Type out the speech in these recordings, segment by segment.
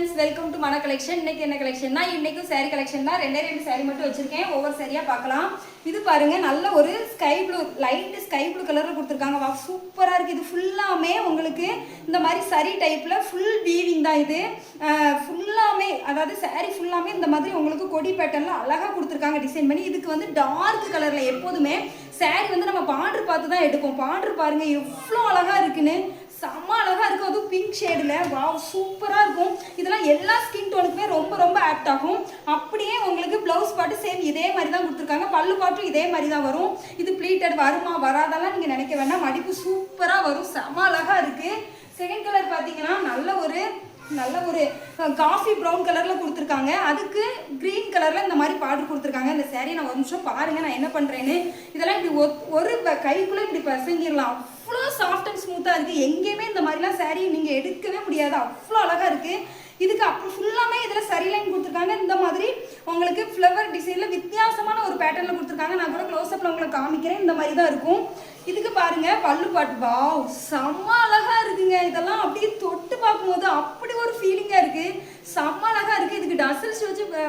Friends, welcome to மன collection. இன்னைக்கு என்ன கலெக்ஷன்னா, இன்னைக்கும் சாரி கலெக்ஷன் தான். ரெண்டு சாரி மட்டும் வச்சிருக்கேன். ஒவ்வொரு சாரியா பார்க்கலாம். இது பாருங்க, நல்ல ஒரு sky blue, light sky blue கலர்ல கொடுத்துருக்காங்க. வா, சூப்பரா இருக்கு. இது ஃபுல்லாமே உங்களுக்கு இந்த மாதிரி சரி டைப்ல ஃபுல் வீவிங் தான். இது ஃபுல்லாமே, அதாவது சாரி ஃபுல்லாமே இந்த மாதிரி உங்களுக்கு கொடி பேட்டர்ல அழகா கொடுத்துருக்காங்க டிசைன் பண்ணி. இதுக்கு வந்து டார்க் கலர்ல எப்போதுமே சாரி வந்து நம்ம பார்டர் பார்த்து தான் எடுப்போம். பார்டர் பாருங்க எவ்வளோ அழகா இருக்குன்னு, செம்ம அழகா இருக்கும். அதுவும் பிங்க் ஷேடில். வாவ், சூப்பராக இருக்கும். இதெல்லாம் எல்லா ஸ்கின் டோனுக்குமே ரொம்ப ரொம்ப ஆப்ட் ஆகும். அப்படியே உங்களுக்கு ப்ளவுஸ் பாட்டு சேம் இதே மாதிரி தான் கொடுத்துருக்காங்க. பல்லு பாட்டும் இதே மாதிரி தான் வரும். இது ப்ளீட்டட் வருமா வராதெல்லாம் நீங்கள் நினைக்க வேண்டாம். மடிப்பு சூப்பராக வரும். செம்ம அழகா இருக்கு. செகண்ட் கலர் பார்த்தீங்கன்னா நல்ல ஒரு காஃபி ப்ரௌன் கலர்ல கொடுத்துருக்காங்க. அதுக்கு கிரீன் கலர்ல இந்த மாதிரி பார்டர் கொடுத்துருக்காங்க. இந்த சாரி நான் ஒரு நிமிஷம் பாருங்க, நான் என்ன பண்றேன்னு. இதெல்லாம் இப்படி ஒரு கைக்குள்ள இப்படி பசங்கிடலாம். அவ்வளோ சாஃப்ட் அண்ட் ஸ்மூத்தாக இருக்குது. எங்கேயுமே இந்த மாதிரிலாம் சாரீ நீங்கள் எடுக்கவே முடியாது. அவ்வளோ அழகாக இருக்குது. இதுக்கு அப்புறம் ஃபுல்லாமே இதில் சரி லைன் கொடுத்துருக்காங்க. இந்த மாதிரி உங்களுக்கு ஃப்ளவர் டிசைனில் வித்தியாசமான ஒரு பேட்டர்னில் கொடுத்துருக்காங்க. நான் கூட க்ளோஸ்அப்பில் உங்களுக்கு காமிக்கிறேன். இந்த மாதிரி தான் இருக்கும். இதுக்கு பாருங்க பல்லு பாட்டு. வாவ், செம்ம அழகா இருக்குங்க. இதெல்லாம் அப்படியே தொட்டு பார்க்கும்போது அப்படி ஒரு ஃபீலிங்காக இருக்குது. செம்ம அழகா இருக்குது. இதுக்கு டசல்ஸ்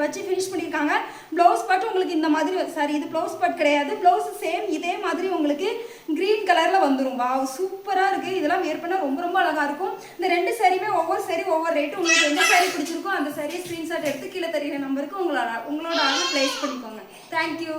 வச்சு ஃபினிஷ் பண்ணியிருக்காங்க. ப்ளவுஸ் பாட்டு உங்களுக்கு இந்த மாதிரி, சாரி இது ப்ளவுஸ் பாட் கிடையாது, ப்ளவுஸ் சேம் இதே மாதிரி உங்களுக்கு கிரீன் கலரில் வந்துடும். வாவ், சூப்பராக இருக்குது. இதெல்லாம் வேர் பண்ணால் ரொம்ப ரொம்ப அழகாக இருக்கும். இந்த ரெண்டு சாரியுமே ஒவ்வொரு சாரி ஒவ்வொரு ரேட்டு. உங்களுக்கு எந்த சாரி பிடிச்சிருக்கோ அந்த சாரியை ஸ்க்ரீன்ஷாட் எடுத்து கீழே தெரிகிற நம்பருக்கு உங்களோட ஆர்டர் பிளேஸ் பண்ணிக்கோங்க. தேங்க்யூ.